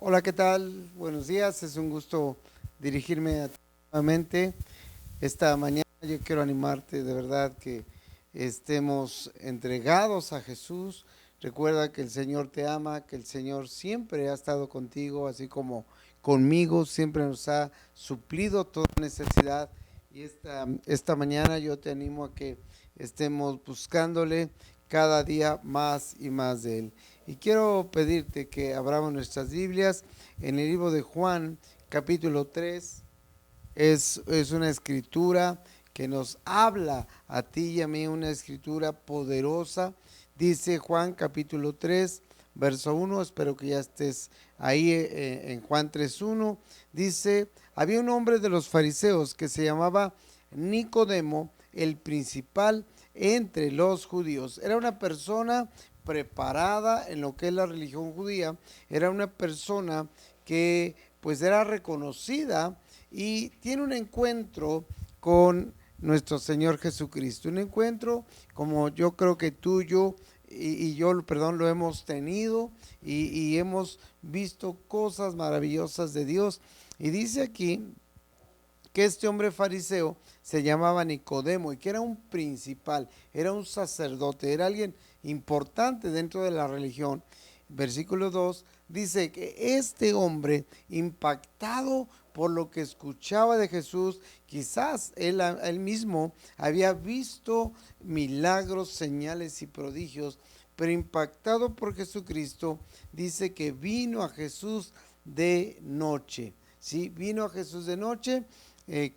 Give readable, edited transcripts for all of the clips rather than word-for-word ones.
Hola, ¿qué tal? Buenos días, es un gusto dirigirme a ti nuevamente. Esta mañana yo quiero animarte de verdad que estemos entregados a Jesús. Recuerda que el Señor te ama, que el Señor siempre ha estado contigo, así como conmigo, siempre nos ha suplido toda necesidad. Y esta mañana yo te animo a que estemos buscándole cada día más y más de Él. Y quiero pedirte que abramos nuestras Biblias en el libro de Juan, capítulo 3. Es una escritura que nos habla a ti y a mí, una escritura poderosa. Dice Juan capítulo 3, verso 1, espero que ya estés ahí en Juan 3:1. Dice, había un hombre de los fariseos que se llamaba Nicodemo, el principal entre los judíos. Era una persona preparada en lo que es la religión judía, era una persona que pues era reconocida y tiene un encuentro con nuestro Señor Jesucristo. Un encuentro como yo creo que tú, yo y yo, perdón, lo hemos tenido y hemos visto cosas maravillosas de Dios. Y dice aquí que este hombre fariseo se llamaba Nicodemo y que era un principal, era un sacerdote, era alguien importante dentro de la religión. Versículo 2 dice que este hombre, impactado por lo que escuchaba de Jesús, quizás él mismo había visto milagros, señales y prodigios, pero impactado por Jesucristo, dice que vino a Jesús de noche. ¿Sí? Vino a Jesús de noche,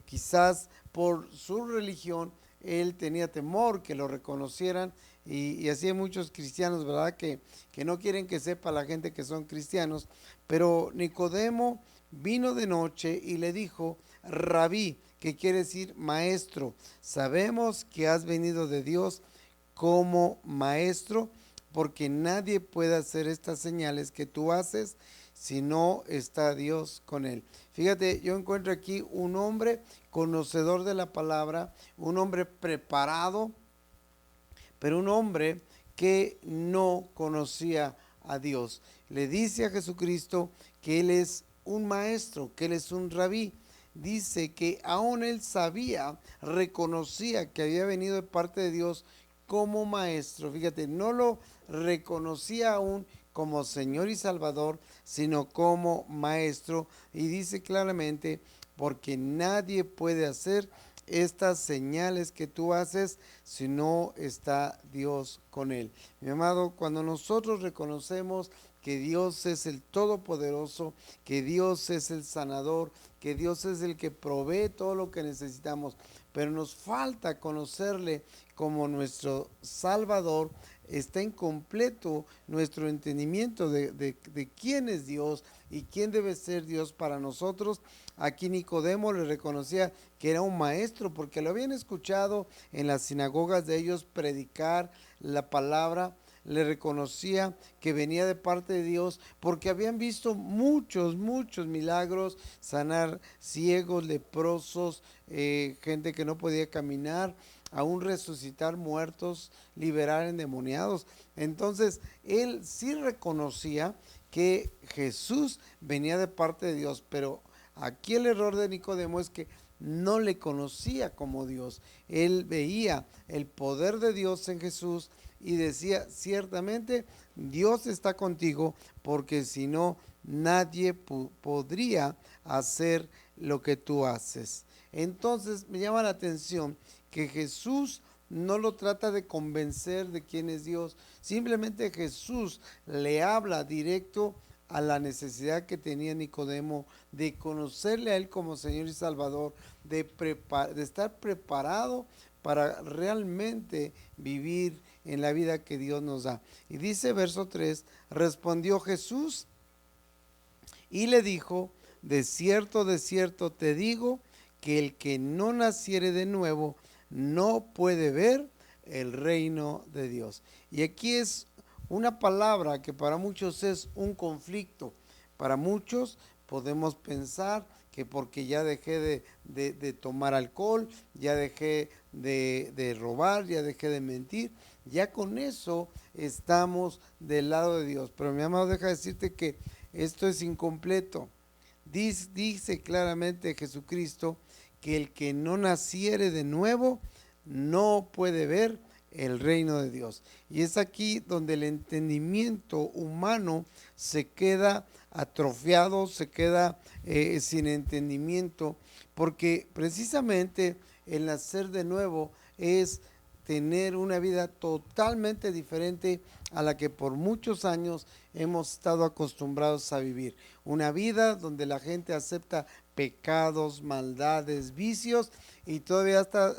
quizás por su religión, él tenía temor que lo reconocieran y así hay muchos cristianos, ¿verdad? Que no quieren que sepa la gente que son cristianos, pero Nicodemo vino de noche y le dijo, Rabí, que quiere decir maestro, sabemos que has venido de Dios como maestro, porque nadie puede hacer estas señales que tú haces si no está Dios con él. Fíjate, yo encuentro aquí un hombre conocedor de la palabra, un hombre preparado, pero un hombre que no conocía a Dios. Le dice a Jesucristo que Él es un maestro, que Él es un rabí. Dice que aún él sabía, reconocía que había venido de parte de Dios como maestro. Fíjate, no lo reconocía aún como Señor y Salvador, sino como maestro. Y dice claramente, porque nadie puede hacer estas señales que tú haces si no está Dios con él. Mi amado, cuando nosotros reconocemos que Dios es el Todopoderoso, que Dios es el sanador, que Dios es el que provee todo lo que necesitamos, pero nos falta conocerle como nuestro Salvador, está incompleto nuestro entendimiento de quién es Dios y quién debe ser Dios para nosotros. Aquí Nicodemo le reconocía que era un maestro porque lo habían escuchado en las sinagogas de ellos predicar la palabra, le reconocía que venía de parte de Dios porque habían visto muchos milagros, sanar ciegos, leprosos, gente que no podía caminar, aún resucitar muertos, liberar endemoniados. Entonces, él sí reconocía que Jesús venía de parte de Dios, pero aquí el error de Nicodemo es que no le conocía como Dios. Él veía el poder de Dios en Jesús y decía, ciertamente Dios está contigo, porque si no, nadie podría hacer lo que tú haces. Entonces me llama la atención que Jesús no lo trata de convencer de quién es Dios, simplemente Jesús le habla directo a la necesidad que tenía Nicodemo de conocerle a él como Señor y Salvador, de estar preparado para realmente vivir en la vida que Dios nos da. Y dice verso 3, respondió Jesús y le dijo, de cierto te digo, que el que no naciere de nuevo no puede ver el reino de Dios. Y aquí es una palabra que para muchos es un conflicto. Para muchos podemos pensar que porque ya dejé de tomar alcohol, ya dejé de robar, ya dejé de mentir, ya con eso estamos del lado de Dios. Pero mi amado, deja decirte que esto es incompleto. Dice claramente Jesucristo que el que no naciere de nuevo no puede ver el reino de Dios. Y es aquí donde el entendimiento humano se queda atrofiado, se queda sin entendimiento, porque precisamente el nacer de nuevo es tener una vida totalmente diferente a la que por muchos años hemos estado acostumbrados a vivir. Una vida donde la gente acepta pecados, maldades, vicios y todavía hasta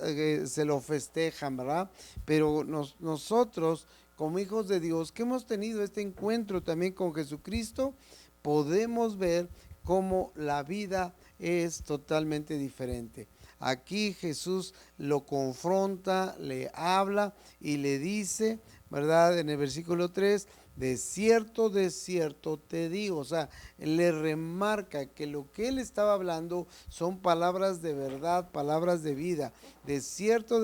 se lo festejan, ¿verdad? Pero nosotros, como hijos de Dios, que hemos tenido este encuentro también con Jesucristo, podemos ver cómo la vida es totalmente diferente. Aquí Jesús lo confronta, le habla y le dice, ¿verdad? En el versículo 3, de cierto te digo, o sea, le remarca que lo que él estaba hablando son palabras de verdad, palabras de vida. De cierto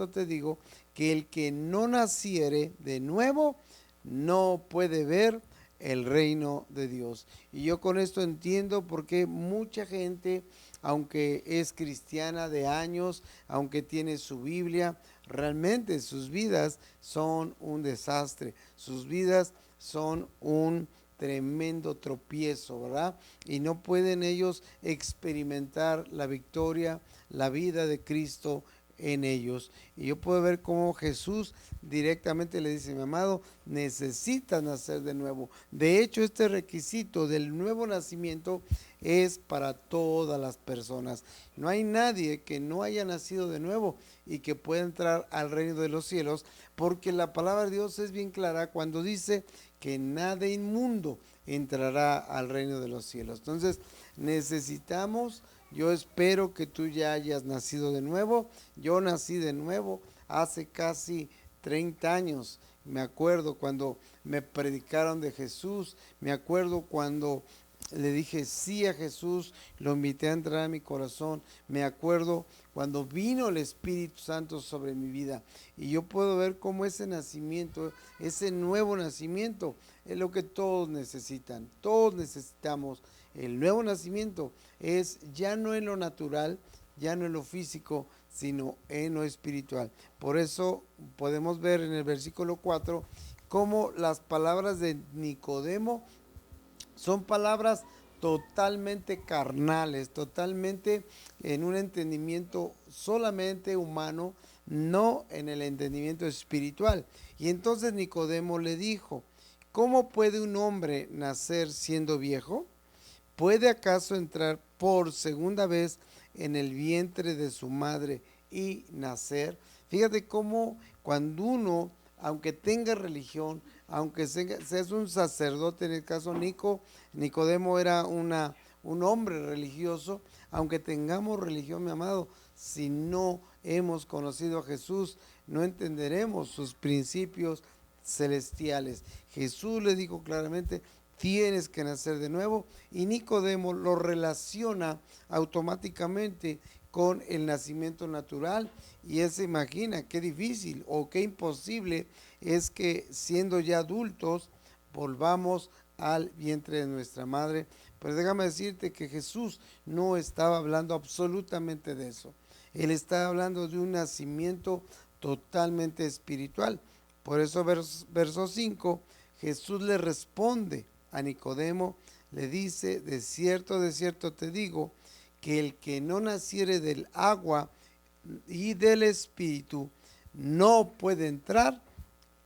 te digo, que el que no naciere de nuevo no puede ver el reino de Dios. Y yo con esto entiendo por qué mucha gente, aunque es cristiana de años, aunque tiene su Biblia, realmente sus vidas son un desastre, sus vidas son un tremendo tropiezo, ¿verdad? Y no pueden ellos experimentar la victoria, la vida de Cristo en ellos. Y yo puedo ver cómo Jesús directamente le dice: mi amado, necesitas nacer de nuevo. De hecho, este requisito del nuevo nacimiento es para todas las personas. No hay nadie que no haya nacido de nuevo y que pueda entrar al reino de los cielos, porque la palabra de Dios es bien clara cuando dice que nada inmundo entrará al reino de los cielos. Entonces necesitamos, yo espero que tú ya hayas nacido de nuevo. Yo nací de nuevo hace casi 30 años. Me acuerdo cuando me predicaron de Jesús, me acuerdo cuando le dije sí a Jesús, lo invité a entrar a mi corazón, me acuerdo cuando vino el Espíritu Santo sobre mi vida, y yo puedo ver cómo ese nacimiento, ese nuevo nacimiento es lo que todos necesitan. Todos necesitamos el nuevo nacimiento. Es ya no en lo natural, ya no en lo físico, sino en lo espiritual. Por eso podemos ver en el versículo 4 cómo las palabras de Nicodemo son palabras totalmente carnales, totalmente en un entendimiento solamente humano, no en el entendimiento espiritual. Y entonces Nicodemo le dijo: ¿cómo puede un hombre nacer siendo viejo? ¿Puede acaso entrar por segunda vez en el vientre de su madre y nacer? Fíjate cómo cuando uno, aunque tenga religión, aunque seas un sacerdote, en el caso Nicodemo era un hombre religioso, aunque tengamos religión, mi amado, si no hemos conocido a Jesús, no entenderemos sus principios celestiales. Jesús le dijo claramente: tienes que nacer de nuevo, y Nicodemo lo relaciona automáticamente con el nacimiento natural, y él se imagina qué difícil o qué imposible es que siendo ya adultos volvamos al vientre de nuestra madre. Pero déjame decirte que Jesús no estaba hablando absolutamente de eso. Él estaba hablando de un nacimiento totalmente espiritual. Por eso verso 5, Jesús le responde a Nicodemo, le dice: de cierto te digo, que el que no naciere del agua y del espíritu no puede entrar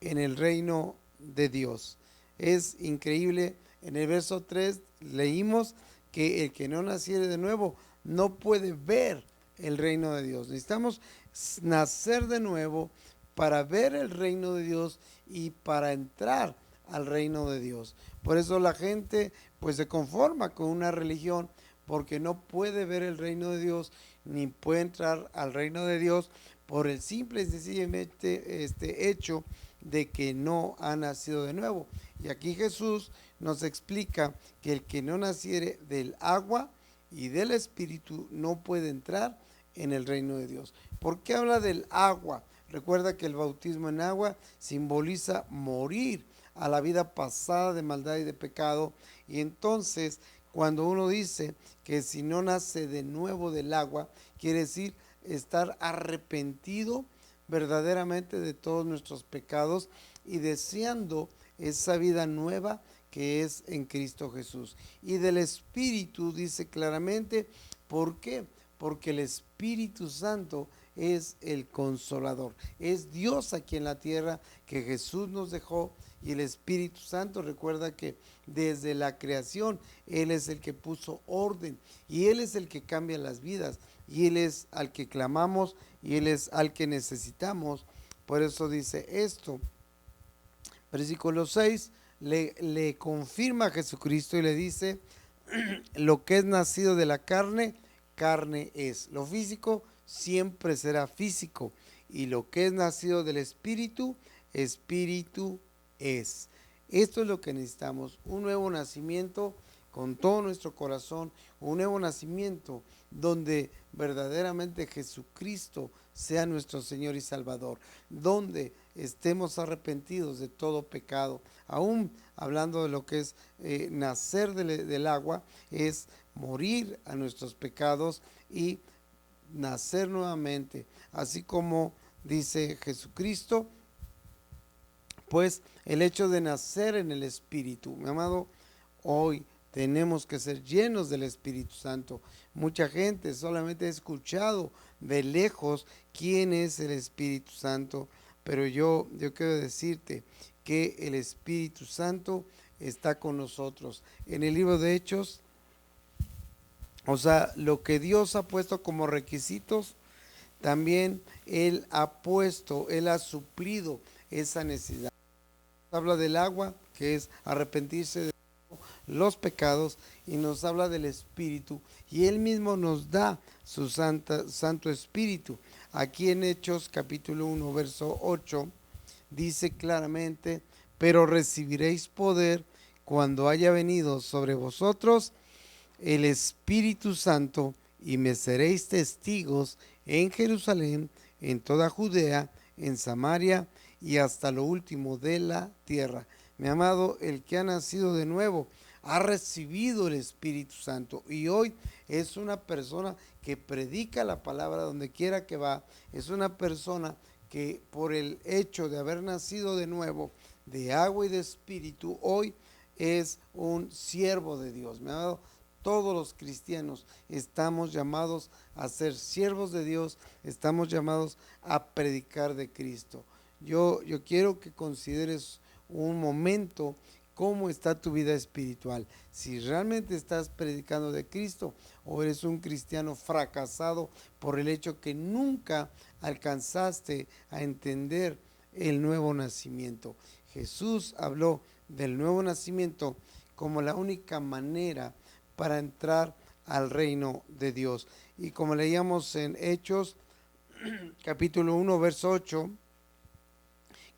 en el reino de Dios. Es increíble. En el verso 3 leímos que el que no naciere de nuevo no puede ver el reino de Dios. Necesitamos nacer de nuevo para ver el reino de Dios y para entrar al reino de Dios. Por eso la gente pues se conforma con una religión, porque no puede ver el reino de Dios ni puede entrar al reino de Dios por el simple y sencillamente hecho de que no ha nacido de nuevo. Y aquí Jesús nos explica que el que no naciere del agua y del espíritu no puede entrar en el reino de Dios. ¿Por qué habla del agua? Recuerda que el bautismo en agua simboliza morir a la vida pasada de maldad y de pecado. Y entonces, cuando uno dice que si no nace de nuevo del agua, quiere decir estar arrepentido verdaderamente de todos nuestros pecados y deseando esa vida nueva que es en Cristo Jesús. Y del Espíritu dice claramente, ¿por qué? Porque el Espíritu Santo es el consolador. Es Dios aquí en la tierra que Jesús nos dejó, y el Espíritu Santo, recuerda que desde la creación Él es el que puso orden y Él es el que cambia las vidas y Él es al que clamamos y Él es al que necesitamos. Por eso dice esto, versículo 6, le confirma a Jesucristo y le dice, lo que es nacido de la carne, carne es. Lo físico siempre será físico, y lo que es nacido del Espíritu, Espíritu es. Esto es lo que necesitamos, un nuevo nacimiento con todo nuestro corazón, un nuevo nacimiento donde verdaderamente Jesucristo sea nuestro Señor y Salvador, donde estemos arrepentidos de todo pecado. Aún hablando de lo que es nacer del agua, es morir a nuestros pecados y nacer nuevamente, así como dice Jesucristo. Pues el hecho de nacer en el Espíritu, mi amado, hoy tenemos que ser llenos del Espíritu Santo. Mucha gente solamente ha escuchado de lejos quién es el Espíritu Santo, pero yo quiero decirte que el Espíritu Santo está con nosotros. En el libro de Hechos, o sea, lo que Dios ha puesto como requisitos, también Él ha suplido esa necesidad. Habla del agua, que es arrepentirse de los pecados, y nos habla del Espíritu, y Él mismo nos da su Santo Espíritu. Aquí en Hechos capítulo 1, verso 8, dice claramente, pero recibiréis poder cuando haya venido sobre vosotros el Espíritu Santo, y me seréis testigos en Jerusalén, en toda Judea, en Samaria y hasta lo último de la tierra. Mi amado, el que ha nacido de nuevo ha recibido el Espíritu Santo y hoy es una persona que predica la palabra donde quiera que va. Es una persona que por el hecho de haber nacido de nuevo de agua y de espíritu, hoy es un siervo de Dios. Mi amado, todos los cristianos estamos llamados a ser siervos de Dios, estamos llamados a predicar de Cristo. Yo quiero que consideres un momento cómo está tu vida espiritual. Si realmente estás predicando de Cristo o eres un cristiano fracasado por el hecho que nunca alcanzaste a entender el nuevo nacimiento. Jesús habló del nuevo nacimiento como la única manera para entrar al reino de Dios. Y como leíamos en Hechos capítulo 1, verso 8,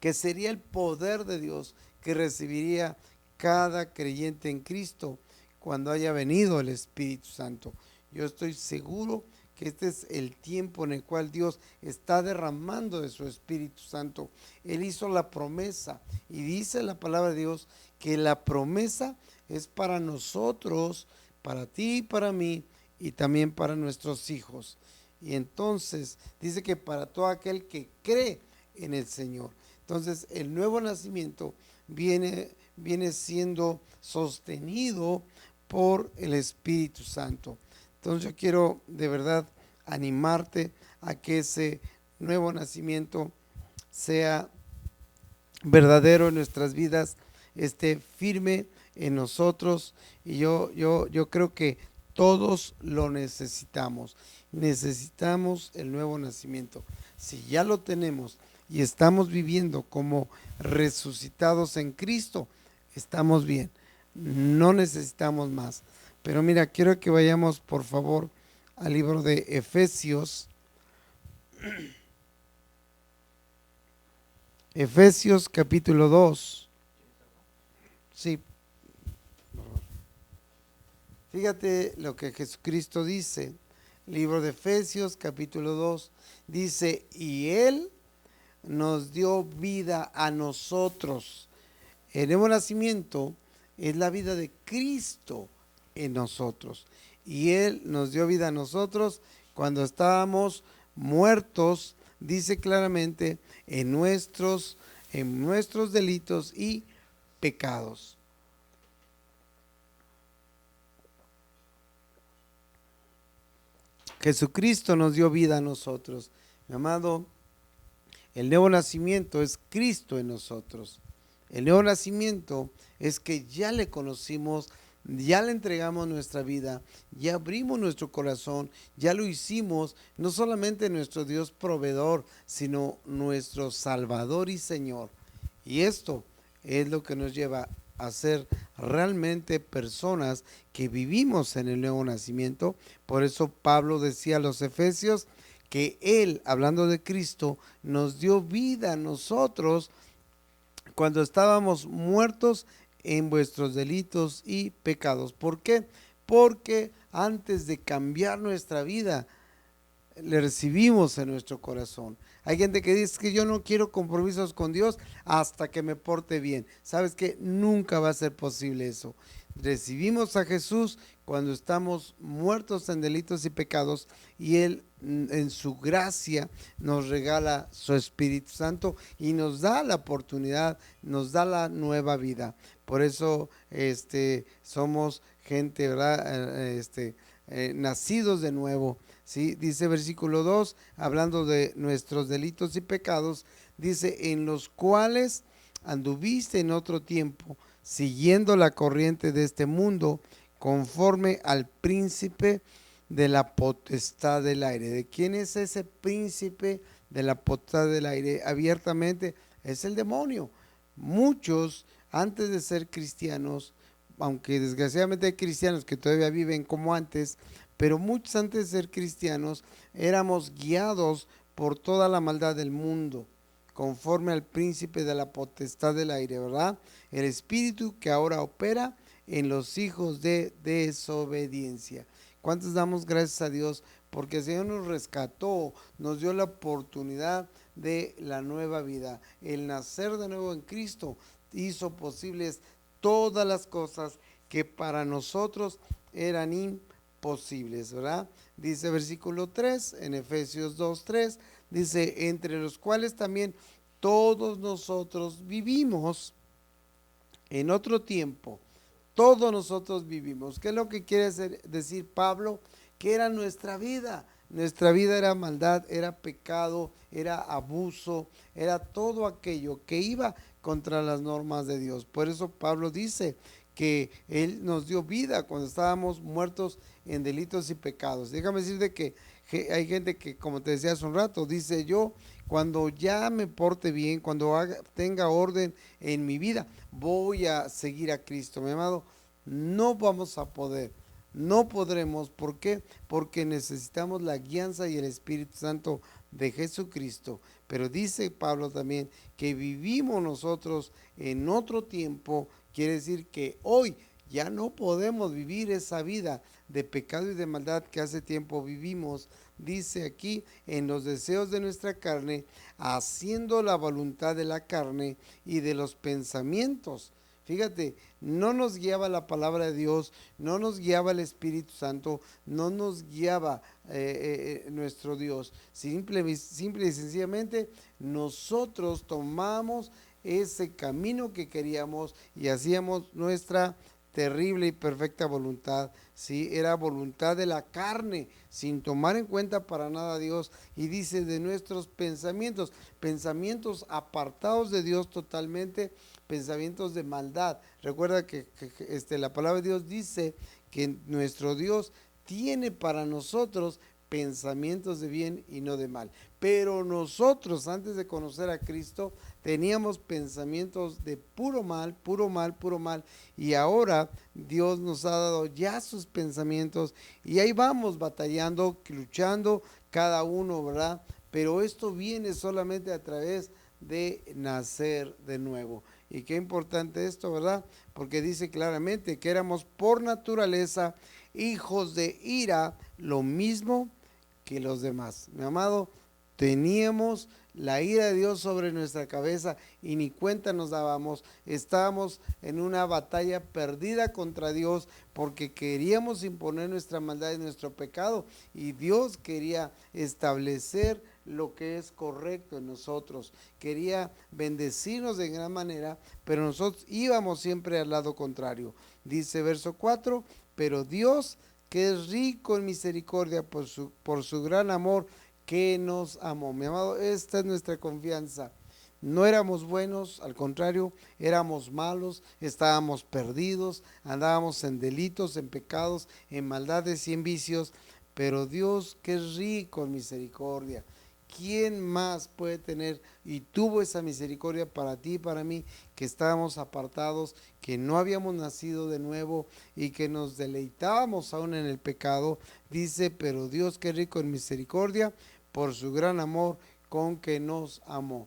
que sería el poder de Dios que recibiría cada creyente en Cristo cuando haya venido el Espíritu Santo. Yo estoy seguro que este es el tiempo en el cual Dios está derramando de su Espíritu Santo. Él hizo la promesa y dice la palabra de Dios que la promesa es para nosotros, para ti y para mí, y también para nuestros hijos. Y entonces dice que para todo aquel que cree en el Señor. Entonces el nuevo nacimiento viene siendo sostenido por el Espíritu Santo. Entonces yo quiero de verdad animarte a que ese nuevo nacimiento sea verdadero en nuestras vidas, esté firme en nosotros, y yo creo que todos lo necesitamos. Necesitamos el nuevo nacimiento. Si ya lo tenemos y estamos viviendo como resucitados en Cristo, estamos bien. No necesitamos más. Pero mira, quiero que vayamos por favor al libro de Efesios. Efesios capítulo 2. Sí. Fíjate lo que Jesucristo dice. Libro de Efesios capítulo 2. Dice, y Él nos dio vida a nosotros El nuevo nacimiento es la vida de Cristo en nosotros. Y Él nos dio vida a nosotros cuando estábamos muertos, dice claramente, en nuestros delitos y pecados. Jesucristo nos dio vida a nosotros. Mi amado, el nuevo nacimiento es Cristo en nosotros. El nuevo nacimiento es que ya le conocimos, ya le entregamos nuestra vida, ya abrimos nuestro corazón, ya lo hicimos, no solamente nuestro Dios proveedor, sino nuestro Salvador y Señor. Y esto es lo que nos lleva a ser realmente personas que vivimos en el nuevo nacimiento. Por eso Pablo decía a los Efesios que Él, hablando de Cristo, nos dio vida a nosotros cuando estábamos muertos en vuestros delitos y pecados. ¿Por qué? Porque antes de cambiar nuestra vida, le recibimos en nuestro corazón. Hay gente que dice que yo no quiero compromisos con Dios hasta que me porte bien. ¿Sabes qué? Nunca va a ser posible eso. Recibimos a Jesús cuando estamos muertos en delitos y pecados, y Él en su gracia nos regala su Espíritu Santo y nos da la oportunidad, nos da la nueva vida. Por eso somos gente, ¿verdad? Nacidos de nuevo. ¿Sí? Dice versículo 2, hablando de nuestros delitos y pecados, dice: en los cuales anduviste en otro tiempo, siguiendo la corriente de este mundo, conforme al príncipe de la potestad del aire. ¿De quién es ese príncipe de la potestad del aire? Abiertamente es el demonio. Muchos, antes de ser cristianos, aunque desgraciadamente hay cristianos que todavía viven como antes, pero muchos antes de ser cristianos éramos guiados por toda la maldad del mundo, conforme al príncipe de la potestad del aire, ¿verdad? El espíritu que ahora opera en los hijos de desobediencia. ¿Cuántos damos gracias a Dios? Porque el Señor nos rescató, nos dio la oportunidad de la nueva vida. El nacer de nuevo en Cristo hizo posibles todas las cosas que para nosotros eran imposibles, ¿verdad? Dice versículo 3 en Efesios 2:3, dice: entre los cuales también todos nosotros vivimos en otro tiempo. Todos nosotros vivimos. ¿Qué es lo que quiere decir Pablo? Que era nuestra vida. Nuestra vida era maldad, era pecado, era abuso, era todo aquello que iba contra las normas de Dios. Por eso Pablo dice que Él nos dio vida cuando estábamos muertos en delitos y pecados. Déjame decirte que hay gente que, como te decía hace un rato, dice: yo cuando ya me porte bien, cuando tenga orden en mi vida, voy a seguir a Cristo. Mi amado, no vamos a poder, no podremos. ¿Por qué? Porque necesitamos la guianza y el Espíritu Santo de Jesucristo. Pero dice Pablo también que vivimos nosotros en otro tiempo. Quiere decir que hoy ya no podemos vivir esa vida de pecado y de maldad que hace tiempo vivimos. Dice aquí: en los deseos de nuestra carne, haciendo la voluntad de la carne y de los pensamientos. Fíjate, no nos guiaba la palabra de Dios, no nos guiaba el Espíritu Santo, no nos guiaba nuestro Dios. Simple y sencillamente nosotros tomamos ese camino que queríamos y hacíamos nuestra terrible y perfecta voluntad. Sí, era voluntad de la carne, sin tomar en cuenta para nada a Dios. Y dice: de nuestros pensamientos, pensamientos apartados de Dios totalmente, pensamientos de maldad. Recuerda que la palabra de Dios dice que nuestro Dios tiene para nosotros pensamientos de bien y no de mal. Pero nosotros, antes de conocer a Cristo, teníamos pensamientos de puro mal, puro mal, puro mal. Y ahora Dios nos ha dado ya sus pensamientos y ahí vamos batallando, luchando cada uno, ¿verdad? Pero esto viene solamente a través de nacer de nuevo. Y qué importante esto, ¿verdad? Porque dice claramente que éramos por naturaleza hijos de ira, lo mismo que los demás. Mi amado, teníamos la ira de Dios sobre nuestra cabeza y ni cuenta nos dábamos. Estábamos en una batalla perdida contra Dios porque queríamos imponer nuestra maldad y nuestro pecado, y Dios quería establecer lo que es correcto en nosotros, quería bendecirnos de gran manera, pero nosotros íbamos siempre al lado contrario. Dice verso 4, pero Dios, que es rico en misericordia por su gran amor, que nos amó. Mi amado, esta es nuestra confianza. No éramos buenos, al contrario, éramos malos, estábamos perdidos, andábamos en delitos, en pecados, en maldades y en vicios, pero Dios, que es rico en misericordia, ¿quién más puede tener y tuvo esa misericordia para ti y para mí, que estábamos apartados, que no habíamos nacido de nuevo y que nos deleitábamos aún en el pecado? Dice, pero Dios, que es rico en misericordia, por su gran amor con que nos amó.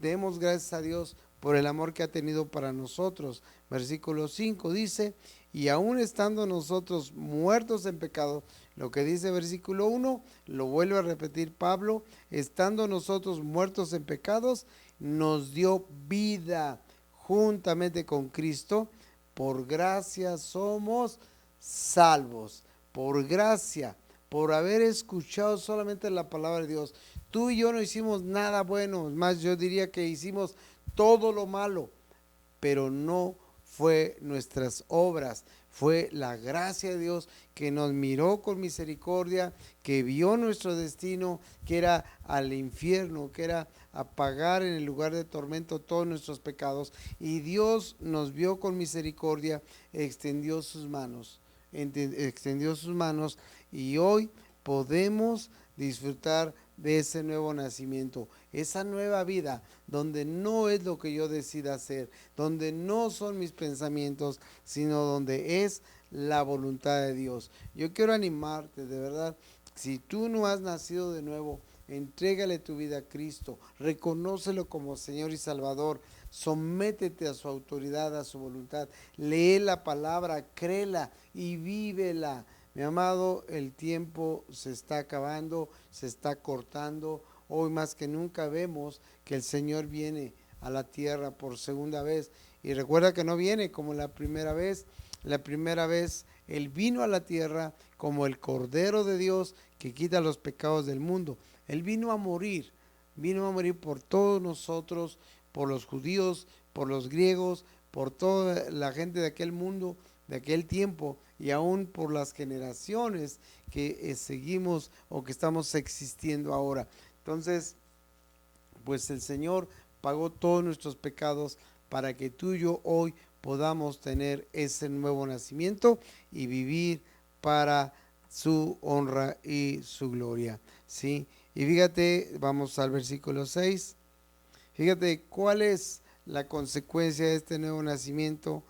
Demos gracias a Dios por el amor que ha tenido para nosotros. Versículo 5 dice, y aún estando nosotros muertos en pecado, lo que dice versículo 1, lo vuelve a repetir Pablo, estando nosotros muertos en pecados, nos dio vida juntamente con Cristo, por gracia somos salvos, por gracia, por haber escuchado solamente la palabra de Dios. Tú y yo no hicimos nada bueno, más yo diría que hicimos todo lo malo, pero no fue nuestras obras, fue la gracia de Dios que nos miró con misericordia, que vio nuestro destino, que era al infierno, que era a pagar en el lugar de tormento todos nuestros pecados, y Dios nos vio con misericordia, extendió sus manos, y hoy podemos disfrutar de ese nuevo nacimiento, esa nueva vida, donde no es lo que yo decida hacer, donde no son mis pensamientos, sino donde es la voluntad de Dios. Yo quiero animarte, de verdad, si tú no has nacido de nuevo, entrégale tu vida a Cristo, reconócelo como Señor y Salvador, sométete a su autoridad, a su voluntad, lee la palabra, créela y vívela. Mi amado, el tiempo se está acabando, se está cortando. Hoy más que nunca vemos que el Señor viene a la tierra por segunda vez. Y recuerda que no viene como la primera vez. La primera vez Él vino a la tierra como el Cordero de Dios que quita los pecados del mundo. Él vino a morir por todos nosotros, por los judíos, por los griegos, por toda la gente de aquel mundo, de aquel tiempo, y aún por las generaciones que seguimos o que estamos existiendo ahora. Entonces, pues el Señor pagó todos nuestros pecados para que tú y yo hoy podamos tener ese nuevo nacimiento y vivir para su honra y su gloria, ¿sí? Y fíjate, vamos al versículo 6. Fíjate cuál es la consecuencia de este nuevo nacimiento.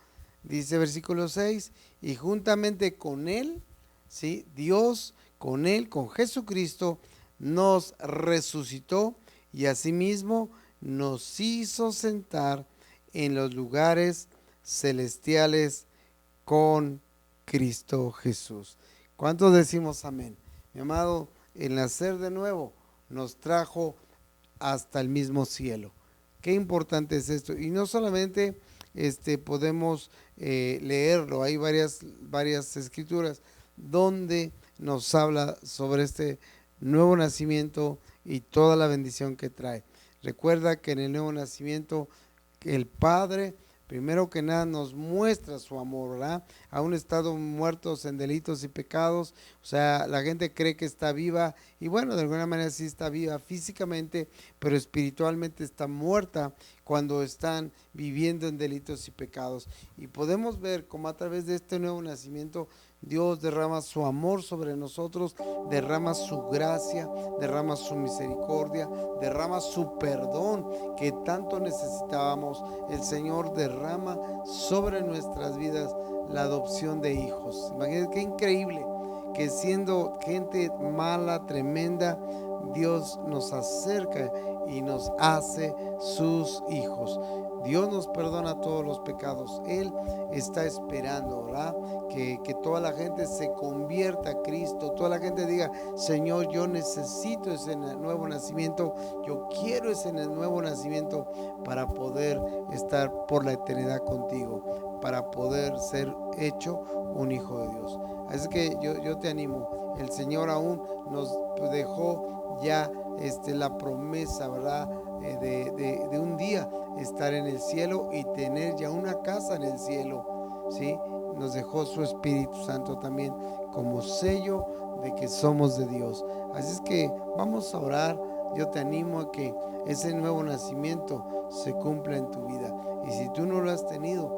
Dice versículo 6, y juntamente con Él, ¿sí? Dios con Él, con Jesucristo, nos resucitó y asimismo nos hizo sentar en los lugares celestiales con Cristo Jesús. ¿Cuántos decimos amén? Mi amado, el nacer de nuevo nos trajo hasta el mismo cielo. Qué importante es esto. Y no solamente podemos leerlo, hay varias escrituras donde nos habla sobre este nuevo nacimiento y toda la bendición que trae. Recuerda que en el nuevo nacimiento el Padre, primero que nada, nos muestra su amor, ¿verdad? Aún estado muertos en delitos y pecados, o sea, la gente cree que está viva, y bueno, de alguna manera sí está viva físicamente, pero espiritualmente está muerta cuando están viviendo en delitos y pecados. Y podemos ver cómo a través de este nuevo nacimiento Dios derrama su amor sobre nosotros, derrama su gracia, derrama su misericordia, derrama su perdón que tanto necesitábamos. El Señor derrama sobre nuestras vidas la adopción de hijos. Imagínense qué increíble que siendo gente mala, tremenda, Dios nos acerca y nos hace sus hijos. Dios nos perdona todos los pecados. Él está esperando, ¿verdad? Que toda la gente se convierta a Cristo. Toda la gente diga: Señor, yo necesito ese nuevo nacimiento. Yo quiero ese nuevo nacimiento para poder estar por la eternidad contigo, para poder ser hecho un hijo de Dios. Así que yo te animo. El Señor aún nos dejó ya la promesa, ¿verdad? De un día estar en el cielo y tener ya una casa en el cielo, ¿sí? Nos dejó su Espíritu Santo también como sello de que somos de Dios. Así es que vamos a orar. Yo te animo a que ese nuevo nacimiento se cumpla en tu vida. Y si tú no lo has tenido,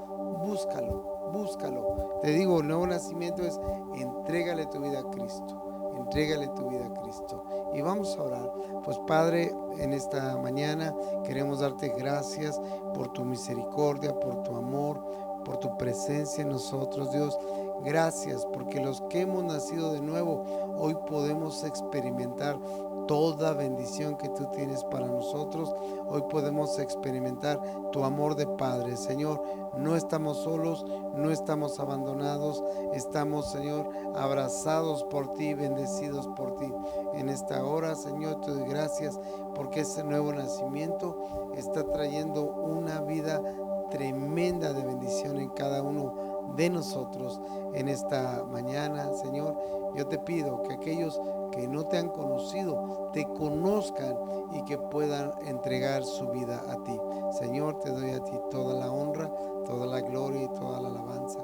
búscalo, búscalo. Te digo, el nuevo nacimiento es: entrégale tu vida a Cristo, entrégale tu vida a Cristo. Y vamos a orar. Pues Padre, en esta mañana queremos darte gracias por tu misericordia, por tu amor, por tu presencia en nosotros, Dios. Gracias porque los que hemos nacido de nuevo, hoy podemos experimentar toda bendición que tú tienes para nosotros. Hoy podemos experimentar tu amor de Padre. Señor, no estamos solos, no estamos abandonados, estamos, Señor, abrazados por ti, bendecidos por ti. En esta hora, Señor, te doy gracias porque ese nuevo nacimiento está trayendo una vida tremenda de bendición en cada uno de nosotros. En esta mañana, Señor, yo te pido que aquellos que no te han conocido te conozcan y que puedan entregar su vida a ti. Señor, te doy a ti toda la honra, toda la gloria y toda la alabanza.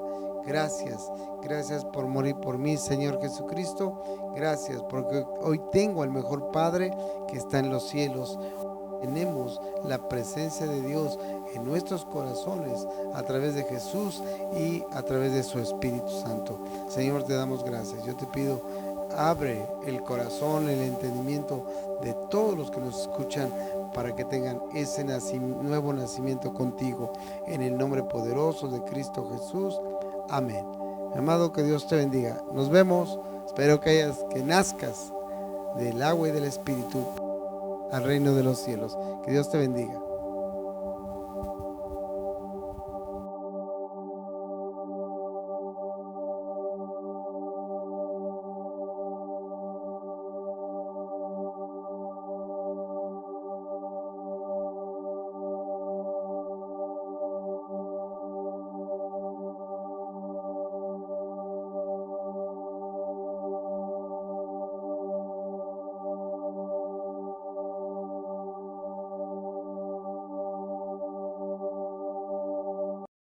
Gracias, gracias por morir por mí, Señor Jesucristo. Gracias porque hoy tengo al mejor Padre que está en los cielos. Tenemos la presencia de Dios en nuestros corazones a través de Jesús y a través de su Espíritu Santo. Señor, te damos gracias. Yo te pido, abre el corazón, el entendimiento de todos los que nos escuchan para que tengan ese nuevo nacimiento contigo. En el nombre poderoso de Cristo Jesús. Amén. Mi amado, que Dios te bendiga. Nos vemos. Espero que nazcas del agua y del Espíritu al reino de los cielos. Que Dios te bendiga.